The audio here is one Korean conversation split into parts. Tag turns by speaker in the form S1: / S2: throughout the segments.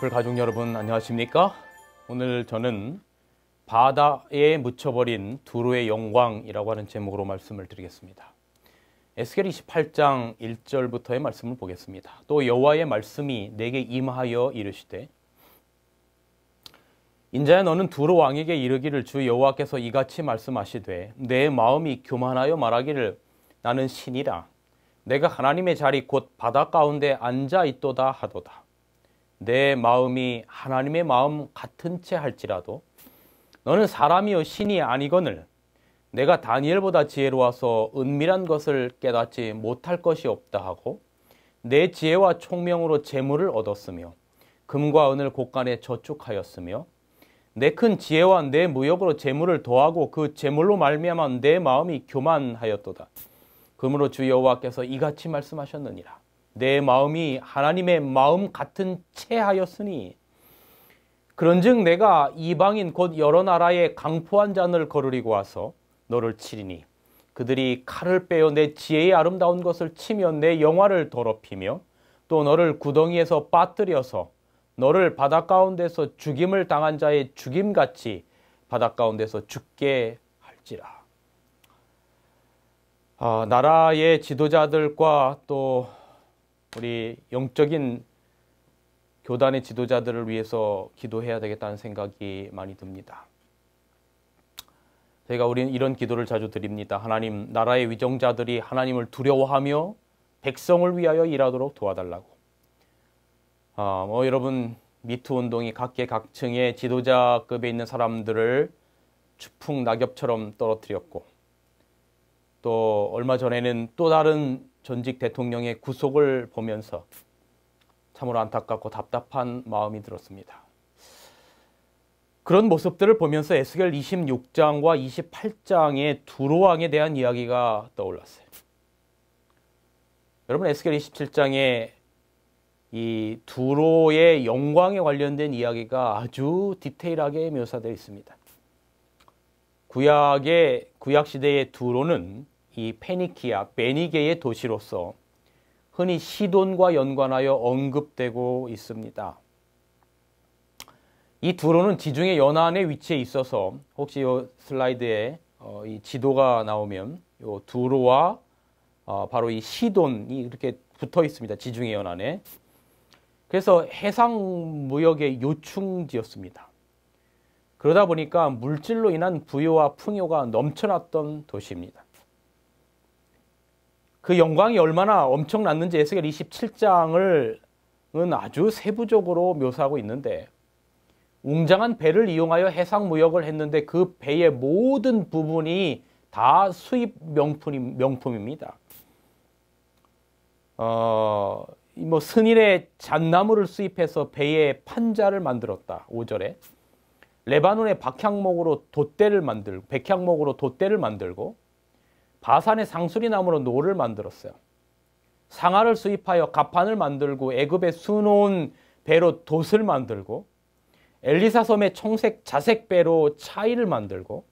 S1: 애플 가족 여러분 안녕하십니까? 오늘 저는 바다에 묻혀버린 두로의 영광이라고 하는 제목으로 말씀을 드리겠습니다. 에스겔 28장 1절부터의 말씀을 보겠습니다. 또 여호와의 말씀이 내게 임하여 이르시되 인자야 너는 두로 왕에게 이르기를 주 여호와께서 이같이 말씀하시되 내 마음이 교만하여 말하기를 나는 신이라 내가 하나님의 자리 곧 바다 가운데 앉아 있도다 하도다. 내 마음이 하나님의 마음 같은 채 할지라도 너는 사람이요 신이 아니거늘 내가 다니엘보다 지혜로워서 은밀한 것을 깨닫지 못할 것이 없다 하고 내 지혜와 총명으로 재물을 얻었으며 금과 은을 곳간에 저축하였으며 내 큰 지혜와 내 무역으로 재물을 더하고 그 재물로 말미암아 내 마음이 교만하였도다. 그러므로 주 여호와께서 이같이 말씀하셨느니라. 내 마음이 하나님의 마음 같은 채 하였으니 그런즉 내가 이방인 곧 여러 나라의 강포한 잔을 거르리고 와서 너를 치리니 그들이 칼을 빼어 내 지혜의 아름다운 것을 치며 내 영화를 더럽히며 또 너를 구덩이에서 빠뜨려서 너를 바다 가운데서 죽임을 당한 자의 죽임같이 바다 가운데서 죽게 할지라. 나라의 지도자들과 또 우리 영적인 교단의 지도자들을 위해서 기도해야 되겠다는 생각이 많이 듭니다. 우리는 이런 기도를 자주 드립니다. 하나님, 나라의 위정자들이 하나님을 두려워하며 백성을 위하여 일하도록 도와달라고. 여러분 미투 운동이 각계각층의 지도자급에 있는 사람들을 추풍 낙엽처럼 떨어뜨렸고 또 얼마 전에는 또 다른 전직 대통령의 구속을 보면서 참으로 안타깝고 답답한 마음이 들었습니다. 그런 모습들을 보면서 에스겔 26장과 28장의 두로 왕에 대한 이야기가 떠올랐어요. 여러분 에스겔 27장에 이 두로의 영광에 관련된 이야기가 아주 디테일하게 묘사되어 있습니다. 구약 시대의 두로는 이 페니키아, 베니게의 도시로서 흔히 시돈과 연관하여 언급되고 있습니다. 이 두로는 지중해 연안에 위치해 있어서 혹시 이 슬라이드에 이 지도가 나오면 이 두로와 바로 이 시돈이 이렇게 붙어 있습니다. 지중해 연안에. 그래서 해상 무역의 요충지였습니다. 그러다 보니까 물질로 인한 부유와 풍요가 넘쳐났던 도시입니다. 그 영광이 얼마나 엄청났는지 에스겔 27장은 아주 세부적으로 묘사하고 있는데 웅장한 배를 이용하여 해상 무역을 했는데 그 배의 모든 부분이 다 수입 명품입니다. 스닐의 잣나무를 수입해서 배에 판자를 만들었다. 5절에 레바논의 백향목으로 돛대를 만들고 바산의 상수리나무로 노를 만들었어요. 상아를 수입하여 갑판을 만들고 애굽의 수놓은 배로 돛을 만들고 엘리사 섬의 청색 자색 배로 차이를 만들고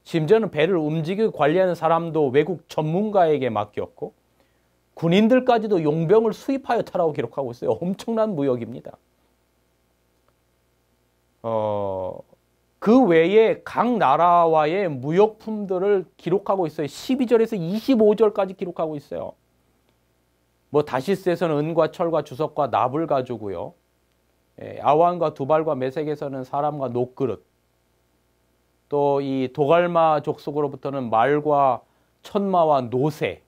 S1: 심지어는 배를 움직이고 관리하는 사람도 외국 전문가에게 맡겼고 군인들까지도 용병을 수입하여 타라고 기록하고 있어요. 엄청난 무역입니다. 그 외에 각 나라와의 무역품들을 기록하고 있어요. 12절에서 25절까지 기록하고 있어요. 다시스에서는 은과 철과 주석과 납을 가지고요. 아완과 두발과 메색에서는 사람과 녹그릇, 또 이 도갈마 족속으로부터는 말과 천마와 노새,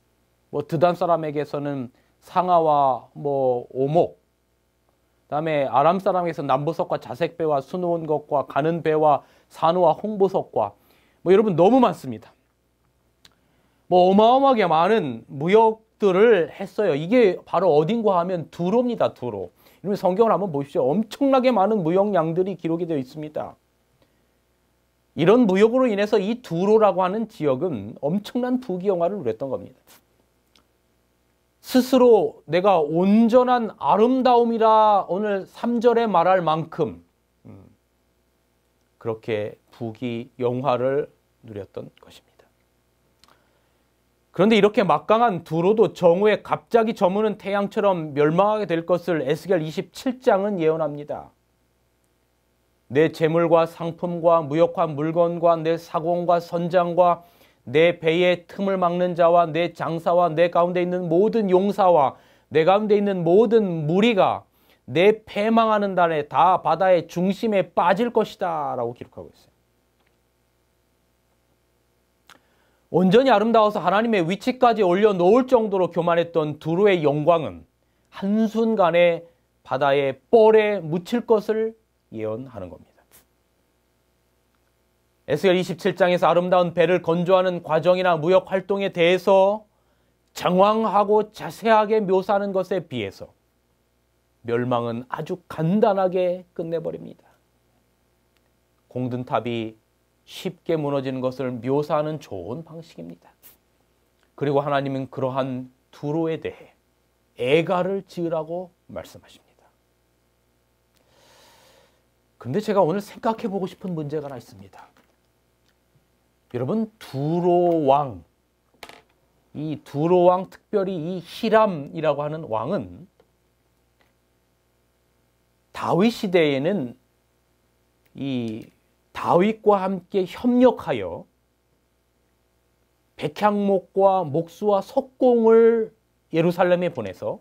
S1: 드단 사람에게서는 상아와 오목, 그다음에 아람 사람에게서 남보석과 자색배와 수놓은 것과 가는 배와 산호와 홍보석과 여러분 너무 많습니다. 어마어마하게 많은 무역들을 했어요. 이게 바로 어딘가 하면 두로입니다. 두로. 여러분 성경을 한번 보십시오. 엄청나게 많은 무역량들이 기록이 되어 있습니다. 이런 무역으로 인해서 이 두로라고 하는 지역은 엄청난 부귀영화를 누렸던 겁니다. 스스로 내가 온전한 아름다움이라 오늘 3절에 말할 만큼 그렇게 부귀영화를 누렸던 것입니다. 그런데 이렇게 막강한 두로도 정오에 갑자기 저무는 태양처럼 멸망하게 될 것을 에스겔 27장은 예언합니다. 내 재물과 상품과 무역한 물건과 내 사공과 선장과 내 배의 틈을 막는 자와 내 장사와 내 가운데 있는 모든 용사와 내 가운데 있는 모든 무리가 내 패망하는 날에 다 바다의 중심에 빠질 것이다 라고 기록하고 있어요. 온전히 아름다워서 하나님의 위치까지 올려놓을 정도로 교만했던 두로의 영광은 한순간에 바다의 뻘에 묻힐 것을 예언하는 겁니다. 에스겔 27장에서 아름다운 배를 건조하는 과정이나 무역 활동에 대해서 장황하고 자세하게 묘사하는 것에 비해서 멸망은 아주 간단하게 끝내버립니다. 공든탑이 쉽게 무너지는 것을 묘사하는 좋은 방식입니다. 그리고 하나님은 그러한 두로에 대해 애가를 지으라고 말씀하십니다. 그런데 제가 오늘 생각해 보고 싶은 문제가 하나 있습니다. 여러분, 두로왕, 이 두로왕, 특별히 이 히람이라고 하는 왕은 다윗 시대에는 이 다윗과 함께 협력하여 백향목과 목수와 석공을 예루살렘에 보내서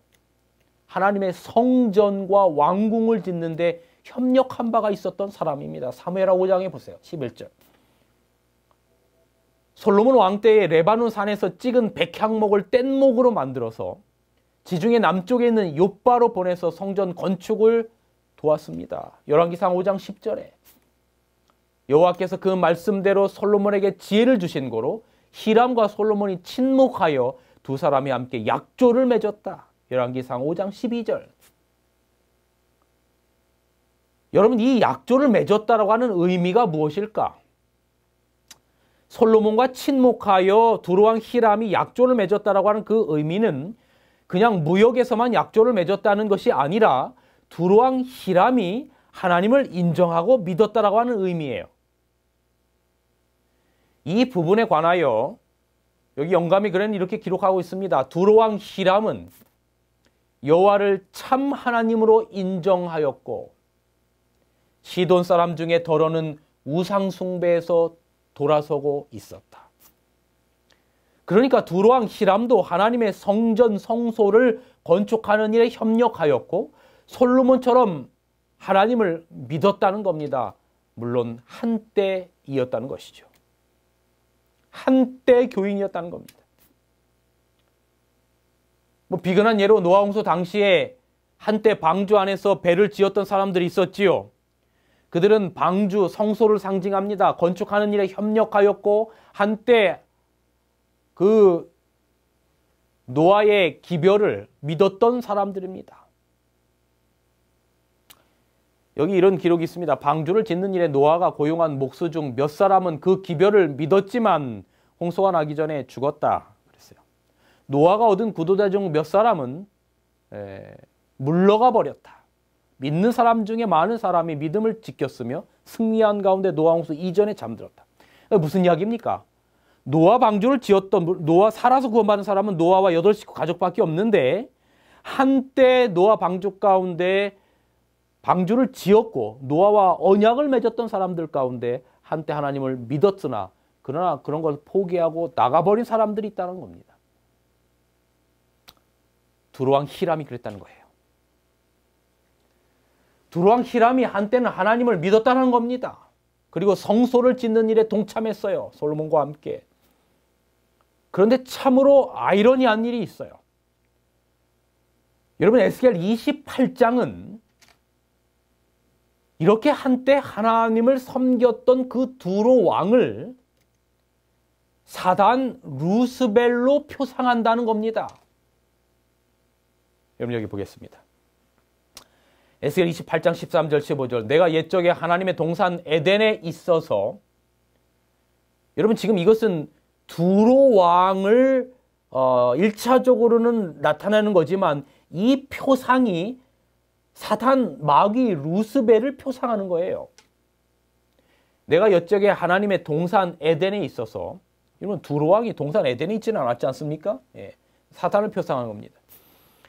S1: 하나님의 성전과 왕궁을 짓는데 협력한 바가 있었던 사람입니다. 사무엘하 5장에 보세요. 11절. 솔로몬 왕 때에 레바논 산에서 찍은 백향목을 뗏목으로 만들어서 지중해 남쪽에 있는 욥바로 보내서 성전 건축을 도왔습니다. 열왕기상 5장 10절에 여호와께서 그 말씀대로 솔로몬에게 지혜를 주신 고로 히람과 솔로몬이 친목하여 두 사람이 함께 약조를 맺었다. 열왕기상 5장 12절. 여러분, 이 약조를 맺었다라고 하는 의미가 무엇일까? 솔로몬과 친목하여 두로왕 히람이 약조를 맺었다라고 하는 그 의미는 그냥 무역에서만 약조를 맺었다는 것이 아니라 두로왕 히람이 하나님을 인정하고 믿었다라고 하는 의미예요. 이 부분에 관하여 여기 영감이 글에는 이렇게 기록하고 있습니다. 두로왕 히람은 여호와를 참 하나님으로 인정하였고 시돈 사람 중에 더러는 우상 숭배에서 돌아서고 있었다. 그러니까 두로왕 히람도 하나님의 성전 성소를 건축하는 일에 협력하였고 솔로몬처럼 하나님을 믿었다는 겁니다. 물론 한때이었다는 것이죠. 한때 교인이었다는 겁니다. 비근한 예로 노아 홍수 당시에 한때 방주 안에서 배를 지었던 사람들이 있었지요. 그들은 방주 성소를 상징합니다. 건축하는 일에 협력하였고 한때 그 노아의 기별을 믿었던 사람들입니다. 여기 이런 기록이 있습니다. 방주를 짓는 일에 노아가 고용한 목수 중 몇 사람은 그 기별을 믿었지만 홍수가 나기 전에 죽었다 그랬어요. 노아가 얻은 구도자 중 몇 사람은 물러가 버렸다. 믿는 사람 중에 많은 사람이 믿음을 지켰으며 승리한 가운데 노아 홍수 이전에 잠들었다. 무슨 이야기입니까? 노아 방주를 지었던, 노아 살아서 구원받은 사람은 노아와 8식구 가족밖에 없는데 한때 노아 방주 가운데 방주를 지었고 노아와 언약을 맺었던 사람들 가운데 한때 하나님을 믿었으나 그러나 그런 걸 포기하고 나가버린 사람들이 있다는 겁니다. 두로왕 히람이 그랬다는 거예요. 두로왕 히람이 한때는 하나님을 믿었다는 겁니다. 그리고 성소를 짓는 일에 동참했어요. 솔로몬과 함께. 그런데 참으로 아이러니한 일이 있어요. 여러분, 에스겔 28장은 이렇게 한때 하나님을 섬겼던 그 두로 왕을 사단 루스벨로 표상한다는 겁니다. 여러분 여기 보겠습니다. 에스겔 28장 13절 15절. 내가 옛적에 하나님의 동산 에덴에 있어서, 여러분 지금 이것은 두로 왕을 1차적으로는 나타내는 거지만 이 표상이 사탄 마귀 루스벨을 표상하는 거예요. 내가 옛적에 하나님의 동산 에덴에 있어서, 이런 두로 왕이 동산 에덴에 있지는 않았지 않습니까? 예, 사탄을 표상한 겁니다.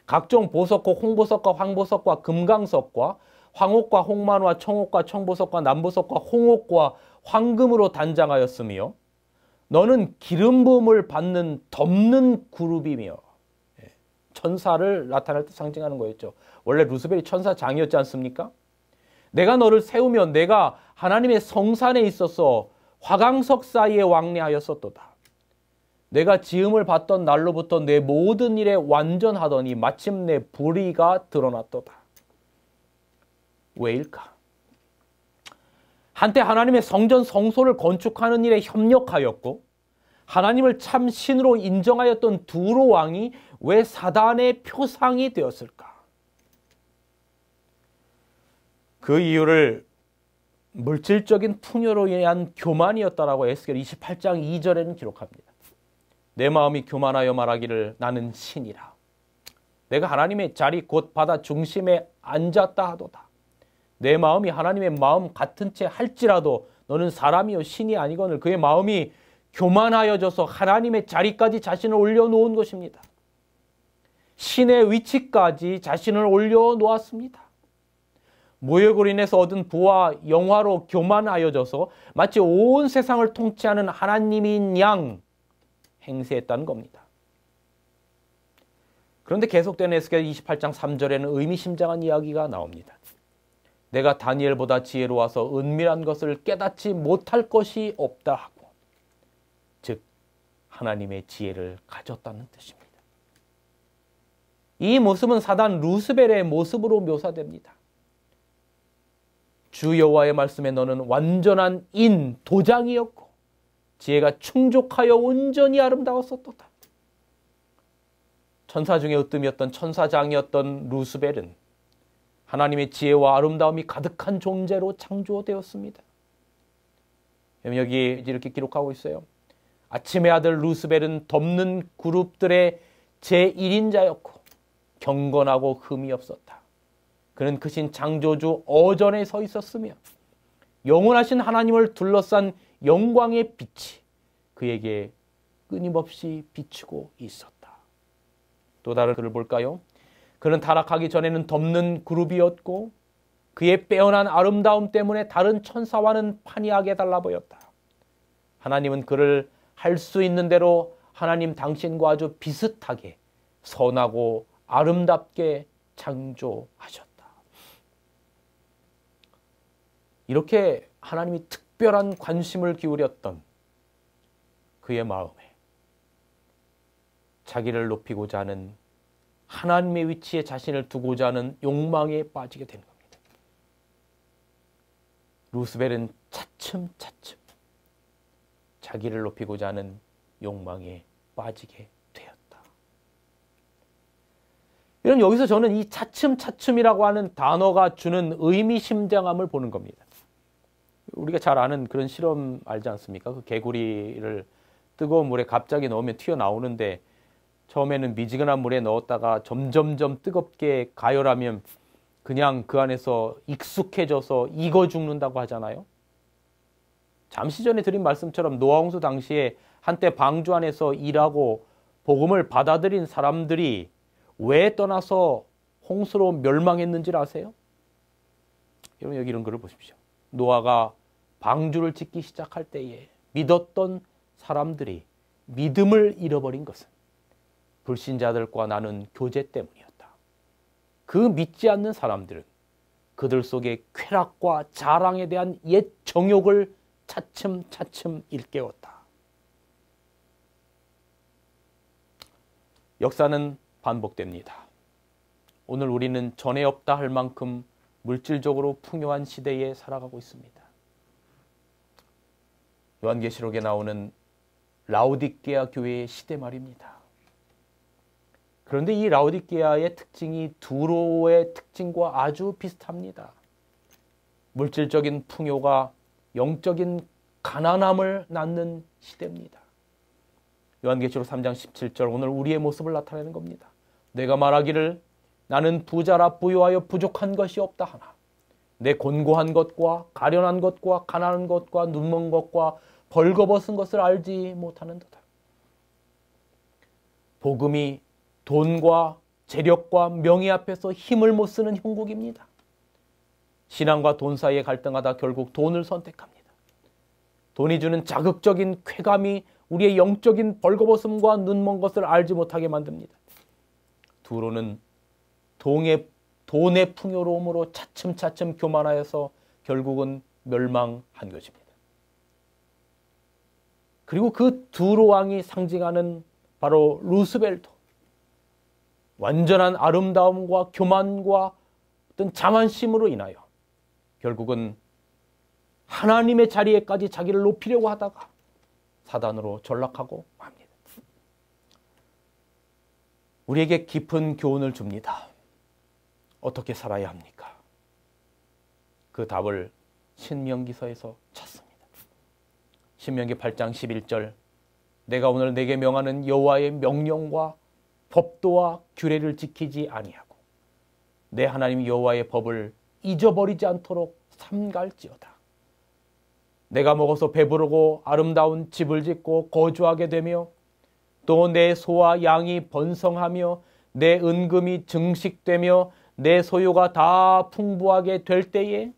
S1: 각종 보석과 홍보석과 황보석과 금강석과 황옥과 홍만화 청옥과 청보석과 남보석과 홍옥과 황금으로 단장하였으며 너는 기름 부음을 받는 덮는 그룹이며 천사를 나타낼 때 상징하는 거였죠. 원래 루스벨이 천사장이었지 않습니까? 내가 너를 세우면 내가 하나님의 성산에 있어서 화강석 사이에 왕래하였었도다. 내가 지음을 받던 날로부터 내 모든 일에 완전하더니 마침내 불의가 드러났도다. 왜일까? 한때 하나님의 성전 성소를 건축하는 일에 협력하였고 하나님을 참 신으로 인정하였던 두로 왕이 왜 사단의 표상이 되었을까? 그 이유를 물질적인 풍요로 인한 교만이었다라고 에스겔 28장 2절에는 기록합니다. 내 마음이 교만하여 말하기를 나는 신이라. 내가 하나님의 자리 곧 바다 중심에 앉았다 하도다. 내 마음이 하나님의 마음 같은 채 할지라도 너는 사람이요 신이 아니거늘. 그의 마음이 교만하여져서 하나님의 자리까지 자신을 올려놓은 것입니다. 신의 위치까지 자신을 올려놓았습니다. 모욕으로 인해서 얻은 부와 영화로 교만하여져서 마치 온 세상을 통치하는 하나님인 양 행세했다는 겁니다. 그런데 계속되는 에스겔 28장 3절에는 의미심장한 이야기가 나옵니다. 내가 다니엘보다 지혜로워서 은밀한 것을 깨닫지 못할 것이 없다 하고, 즉 하나님의 지혜를 가졌다는 뜻입니다. 이 모습은 사단 루스벨의 모습으로 묘사됩니다. 주 여호와의 말씀에 너는 완전한 인, 도장이었고 지혜가 충족하여 온전히 아름다웠었도다. 천사 중에 으뜸이었던 천사장이었던 루스벨은 하나님의 지혜와 아름다움이 가득한 존재로 창조되었습니다. 여기 이렇게 기록하고 있어요. 아침의 아들 루스벨은 덮는 그룹들의 제1인자였고 경건하고 흠이 없었다. 그는 크신 창조주 어전에 서 있었으며 영원하신 하나님을 둘러싼 영광의 빛이 그에게 끊임없이 비추고 있었다. 또 다른 글을 볼까요? 그는 타락하기 전에는 덮는 그룹이었고 그의 빼어난 아름다움 때문에 다른 천사와는 판이하게 달라 보였다. 하나님은 그를 할 수 있는 대로 하나님 당신과 아주 비슷하게 선하고 아름답게 창조하셨다. 이렇게 하나님이 특별한 관심을 기울였던 그의 마음에 자기를 높이고자 하는 하나님의 위치에 자신을 두고자 하는 욕망에 빠지게 되는 겁니다. 루스벨은 차츰차츰 자기를 높이고자 하는 욕망에 빠지게 되었다. 이런 여기서 저는 이 차츰차츰이라고 하는 단어가 주는 의미심장함을 보는 겁니다. 우리가 잘 아는 그런 실험 알지 않습니까? 그 개구리를 뜨거운 물에 갑자기 넣으면 튀어나오는데 처음에는 미지근한 물에 넣었다가 점점점 뜨겁게 가열하면 그냥 그 안에서 익숙해져서 익어 죽는다고 하잖아요. 잠시 전에 드린 말씀처럼 노아 홍수 당시에 한때 방주 안에서 일하고 복음을 받아들인 사람들이 왜 떠나서 홍수로 멸망했는지를 아세요? 여러분 여기 이런 글을 보십시오. 노아가 방주를 짓기 시작할 때에 믿었던 사람들이 믿음을 잃어버린 것은 불신자들과 나눈 교제 때문이었다. 그 믿지 않는 사람들은 그들 속에 쾌락과 자랑에 대한 옛 정욕을 차츰차츰 일깨웠다. 역사는 반복됩니다. 오늘 우리는 전에 없다 할 만큼 물질적으로 풍요한 시대에 살아가고 있습니다. 요한계시록에 나오는 라오디게아 교회의 시대 말입니다. 그런데 이 라오디게아의 특징이 두로의 특징과 아주 비슷합니다. 물질적인 풍요가 영적인 가난함을 낳는 시대입니다. 요한계시록 3장 17절 오늘 우리의 모습을 나타내는 겁니다. 내가 말하기를 나는 부자라 부유하여 부족한 것이 없다 하나 내 곤고한 것과 가련한 것과 가난한 것과 눈먼 것과 벌거벗은 것을 알지 못하는도다. 복음이 돈과 재력과 명예 앞에서 힘을 못 쓰는 형국입니다. 신앙과 돈 사이에 갈등하다 결국 돈을 선택합니다. 돈이 주는 자극적인 쾌감이 우리의 영적인 벌거벗음과 눈먼 것을 알지 못하게 만듭니다. 두로는 돈의 풍요로움으로 차츰차츰 교만하여서 결국은 멸망한 것입니다. 그리고 그 두로 왕이 상징하는 바로 루스벨도 완전한 아름다움과 교만과 어떤 자만심으로 인하여 결국은 하나님의 자리에까지 자기를 높이려고 하다가 사단으로 전락하고 맙니다. 우리에게 깊은 교훈을 줍니다. 어떻게 살아야 합니까? 그 답을 신명기서에서 찾습니다. 신명기 8장 11절 내가 오늘 내게 명하는 여호와의 명령과 법도와 규례를 지키지 아니하고 내 하나님 여호와의 법을 잊어버리지 않도록 삼갈지어다. 내가 먹어서 배부르고 아름다운 집을 짓고 거주하게 되며 또 내 소와 양이 번성하며 내 은금이 증식되며 내 소유가 다 풍부하게 될 때에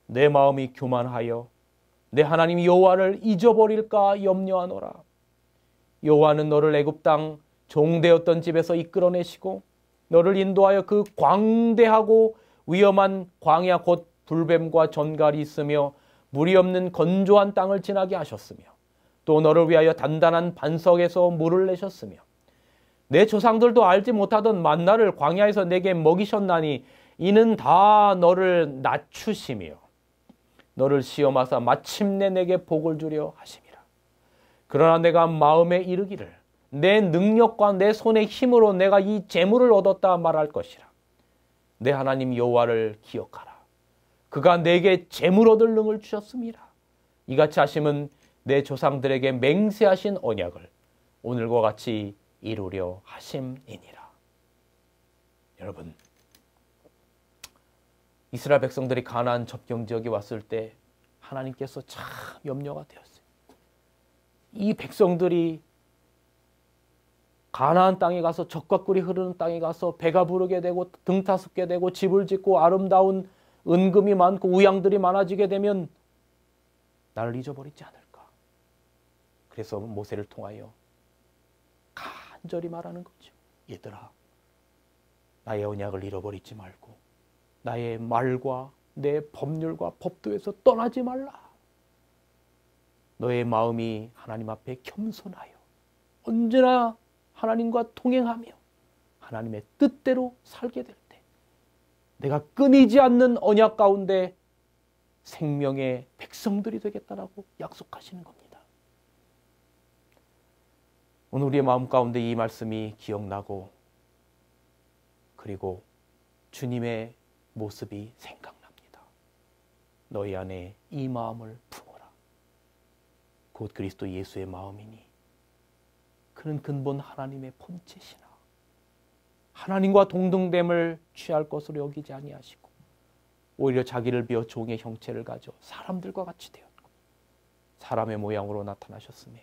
S1: 내 마음이 교만하여 내 하나님 여호와를 잊어버릴까 염려하노라. 여호와는 너를 애굽 땅 종되었던 집에서 이끌어내시고 너를 인도하여 그 광대하고 위험한 광야 곧 불뱀과 전갈이 있으며 물이 없는 건조한 땅을 지나게 하셨으며 또 너를 위하여 단단한 반석에서 물을 내셨으며 내 조상들도 알지 못하던 만나를 광야에서 내게 먹이셨나니 이는 다 너를 낮추시며 너를 시험하사 마침내 내게 복을 주려 하심이라. 그러나 내가 마음에 이르기를 내 능력과 내 손의 힘으로 내가 이 재물을 얻었다 말할 것이라. 내 하나님 여호와를 기억하라. 그가 내게 재물 얻을 능을 주셨음이라. 이같이 하심은 내 조상들에게 맹세하신 언약을 오늘과 같이 이루려 하심이니라. 여러분, 이스라엘 백성들이 가나안 접경 지역에 왔을 때 하나님께서 참 염려가 되었어요. 이 백성들이 가나안 땅에 가서 젖과 꿀이 흐르는 땅에 가서 배가 부르게 되고 등타습게 되고 집을 짓고 아름다운 은금이 많고 우양들이 많아지게 되면 나를 잊어버리지 않을까. 그래서 모세를 통하여 간절히 말하는 거죠. 얘들아, 나의 언약을 잃어버리지 말고 나의 말과 내 법률과 법도에서 떠나지 말라. 너의 마음이 하나님 앞에 겸손하여 언제나 하나님과 동행하며 하나님의 뜻대로 살게 될 때 내가 끊이지 않는 언약 가운데 생명의 백성들이 되겠다라고 약속하시는 겁니다. 오늘 우리의 마음 가운데 이 말씀이 기억나고 그리고 주님의 모습이 생각납니다. 너희 안에 이 마음을 품어라. 곧 그리스도 예수의 마음이니 그는 근본 하나님의 본체시나 하나님과 동등됨을 취할 것으로 여기지 아니하시고 오히려 자기를 비워 종의 형체를 가져 사람들과 같이 되었고 사람의 모양으로 나타나셨으며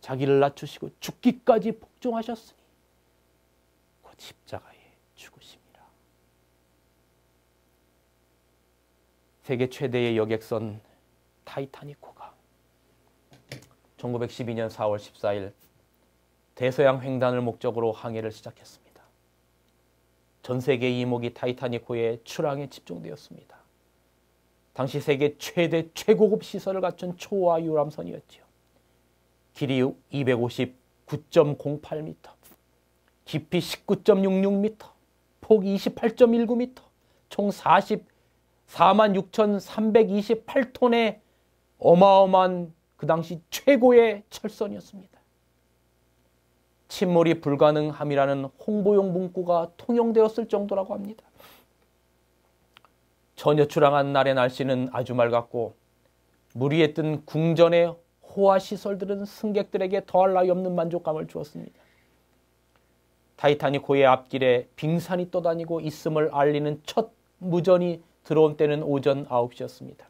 S1: 자기를 낮추시고 죽기까지 복종하셨으니 곧 십자가에 죽으심이라. 세계 최대의 여객선 타이타닉호가 1912년 4월 14일 대서양 횡단을 목적으로 항해를 시작했습니다. 전 세계 이목이 타이타닉호의 출항에 집중되었습니다. 당시 세계 최대 최고급 시설을 갖춘 초호화 유람선이었지요. 길이 259.08m, 깊이 19.66m, 폭 28.19m, 총 446,328톤의 어마어마한 그 당시 최고의 철선이었습니다. 침몰이 불가능함이라는 홍보용 문구가 통용되었을 정도라고 합니다. 처녀 출항한 날의 날씨는 아주 맑았고 물 위에 뜬 궁전의 호화시설들은 승객들에게 더할 나위 없는 만족감을 주었습니다. 타이타닉호의 앞길에 빙산이 떠다니고 있음을 알리는 첫 무전이 들어온 때는 오전 9시였습니다.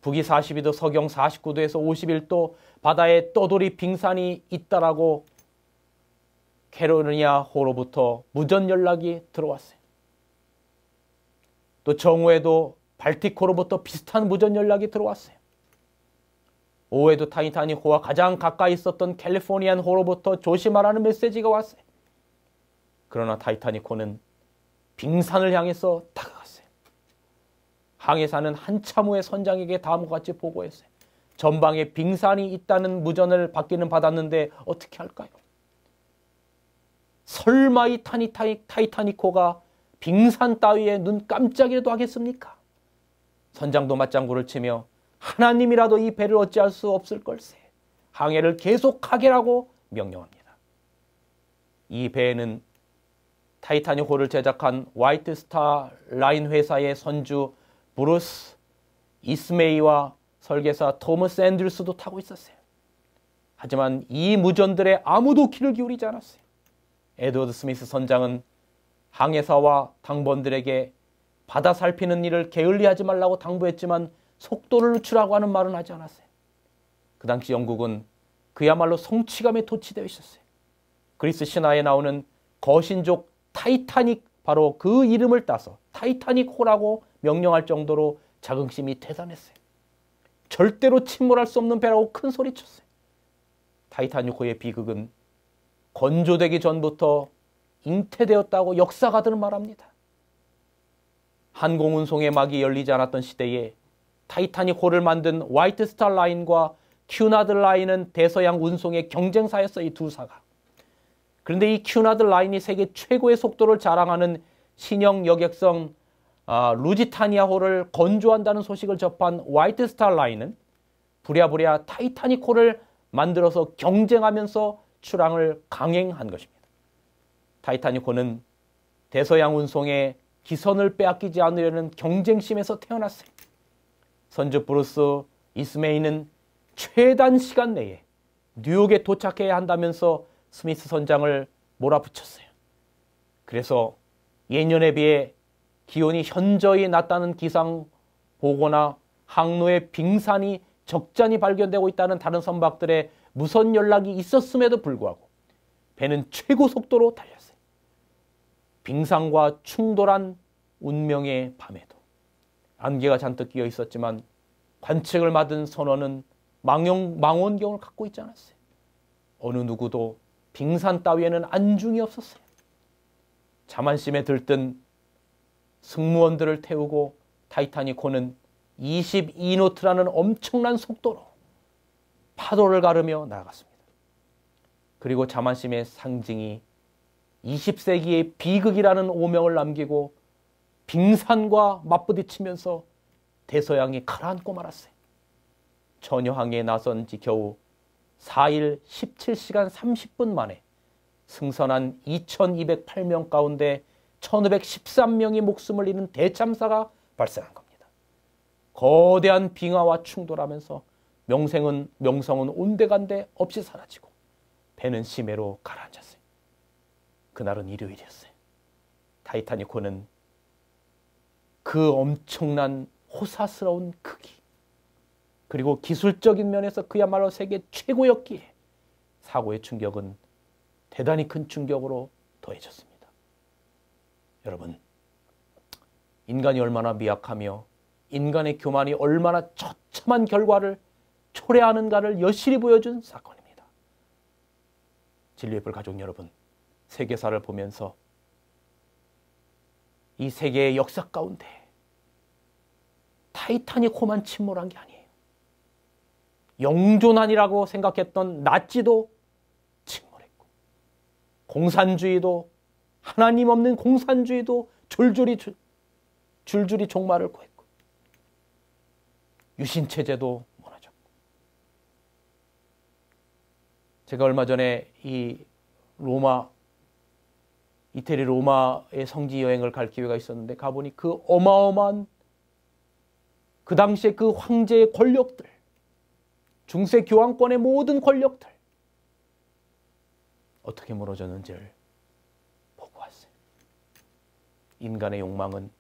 S1: 북위 42도, 서경 49도에서 51도 바다에 떠돌이 빙산이 있다라고 캐롤리나호로부터 무전 연락이 들어왔어요. 또 정오에도 발틱호로부터 비슷한 무전 연락이 들어왔어요. 오후에도 타이타닉호와 가장 가까이 있었던 캘리포니안호로부터 조심하라는 메시지가 왔어요. 그러나 타이타닉호는 빙산을 향해서 다가갔어요. 항해사는 한참 후에 선장에게 다음과 같이 보고했어요. 전방에 빙산이 있다는 무전을 받기는 받았는데 어떻게 할까요? 설마 이 타이타닉호가 빙산 따위에 눈 깜짝이라도 하겠습니까? 선장도 맞장구를 치며 하나님이라도 이 배를 어찌할 수 없을 걸세. 항해를 계속하게라고 명령합니다. 이 배에는 타이타닉호를 제작한 화이트 스타 라인 회사의 선주 브루스 이스메이와 설계사 토머스 앤드루스도 타고 있었어요. 하지만 이 무전들에 아무도 귀를 기울이지 않았어요. 에드워드 스미스 선장은 항해사와 당번들에게 바다 살피는 일을 게을리하지 말라고 당부했지만 속도를 늦추라고 하는 말은 하지 않았어요. 그 당시 영국은 그야말로 성취감에 도취되어 있었어요. 그리스 신화에 나오는 거신족 타이타닉, 바로 그 이름을 따서 타이타닉호라고 명령할 정도로 자긍심이 대단했어요. 절대로 침몰할 수 없는 배라고 큰 소리쳤어요. 타이타닉호의 비극은 건조되기 전부터 잉태되었다고 역사가들은 말합니다. 항공운송의 막이 열리지 않았던 시대에 타이타닉호를 만든 화이트 스타 라인과 큐나드 라인은 대서양 운송의 경쟁사였어요. 이 두 사가. 그런데 이 큐나드 라인이 세계 최고의 속도를 자랑하는 신형 여객성 루지타니아호를 건조한다는 소식을 접한 화이트 스타 라인은 부랴부랴 타이타닉호를 만들어서 경쟁하면서 출항을 강행한 것입니다. 타이타닉호는 대서양 운송의 기선을 빼앗기지 않으려는 경쟁심에서 태어났어요. 선주 브루스 이스메이는 최단 시간 내에 뉴욕에 도착해야 한다면서 스미스 선장을 몰아붙였어요. 그래서 예년에 비해 기온이 현저히 낮다는 기상 보고나 항로에 빙산이 적잖이 발견되고 있다는 다른 선박들의 무선 연락이 있었음에도 불구하고 배는 최고 속도로 달렸어요. 빙산과 충돌한 운명의 밤에도 안개가 잔뜩 끼어 있었지만 관측을 받은 선원은 망원경을 갖고 있지 않았어요. 어느 누구도 빙산 따위에는 안중이 없었어요. 자만심에 들뜬 승무원들을 태우고 타이타닉호는 22노트라는 엄청난 속도로 파도를 가르며 나아갔습니다. 그리고 자만심의 상징이 20세기의 비극이라는 오명을 남기고 빙산과 맞부딪히면서 대서양이 가라앉고 말았어요. 전여항해에 나선 지 겨우 4일 17시간 30분 만에 승선한 2208명 가운데 1513명이 목숨을 잃은 대참사가 발생한 겁니다. 거대한 빙하와 충돌하면서 명성은 온데간데 없이 사라지고 배는 심해로 가라앉았어요. 그날은 일요일이었어요. 타이타닉호는 그 엄청난 호사스러운 크기, 그리고 기술적인 면에서 그야말로 세계 최고였기에 사고의 충격은 대단히 큰 충격으로 더해졌습니다. 여러분, 인간이 얼마나 미약하며 인간의 교만이 얼마나 처참한 결과를 초래하는가를 여실히 보여준 사건입니다. 진리의 불 가족 여러분, 세계사를 보면서 이 세계의 역사 가운데 타이타닉호만 침몰한 게 아니에요. 영존한이라고 생각했던 나치도 침몰했고, 공산주의도, 하나님 없는 공산주의도 줄줄이 종말을 구했고, 유신체제도 무너졌고. 제가 얼마 전에 이태리 로마의 성지 여행을 갈 기회가 있었는데 가보니 그 어마어마한 그 당시에 그 황제의 권력들, 중세 교황권의 모든 권력들 어떻게 무너졌는지를 보고 왔어요. 인간의 욕망은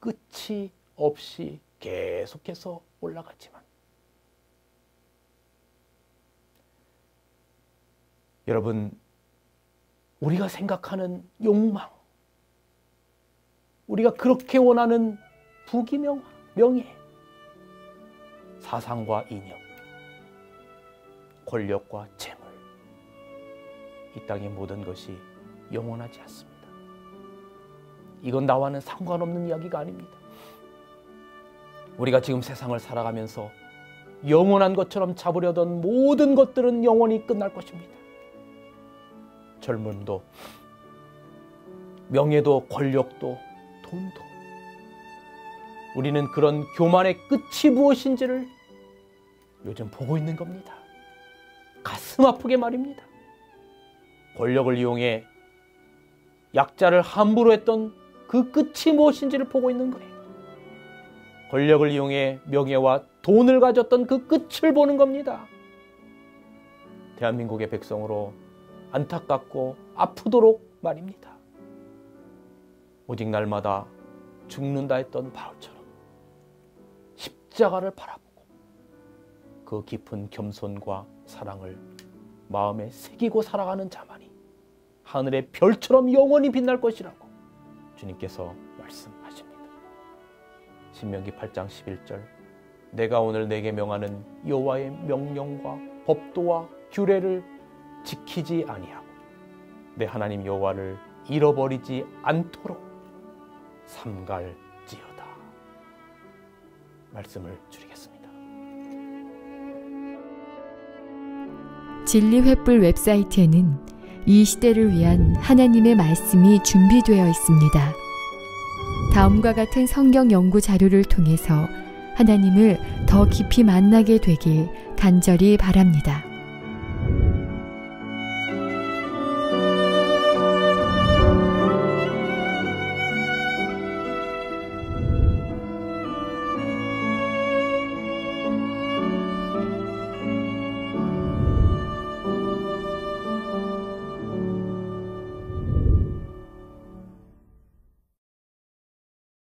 S1: 끝이 없이 계속해서 올라가지만 여러분, 우리가 생각하는 욕망, 우리가 그렇게 원하는 부귀명화, 명예, 사상과 이념, 권력과 재물, 이 땅의 모든 것이 영원하지 않습니다. 이건 나와는 상관없는 이야기가 아닙니다. 우리가 지금 세상을 살아가면서 영원한 것처럼 잡으려던 모든 것들은 영원히 끝날 것입니다. 젊음도, 명예도, 권력도, 돈도. 우리는 그런 교만의 끝이 무엇인지를 요즘 보고 있는 겁니다. 가슴 아프게 말입니다. 권력을 이용해 약자를 함부로 했던 그 끝이 무엇인지를 보고 있는 거예요. 권력을 이용해 명예와 돈을 가졌던 그 끝을 보는 겁니다. 대한민국의 백성으로 안타깝고 아프도록 말입니다. 오직 날마다 죽는다 했던 바울처럼 십자가를 바라보고 그 깊은 겸손과 사랑을 마음에 새기고 살아가는 자만이 하늘의 별처럼 영원히 빛날 것이라고 주님께서 말씀하십니다. 신명기 8장 11절, 내가 오늘 내게 명하는 여호와의 명령과 법도와 규례를 지키지 아니하고 내 하나님 여호와를 잃어버리지 않도록 삼갈지어다. 말씀을 드리겠습니다.
S2: 진리횃불 웹사이트에는 이 시대를 위한 하나님의 말씀이 준비되어 있습니다. 다음과 같은 성경 연구 자료를 통해서 하나님을 더 깊이 만나게 되길 간절히 바랍니다.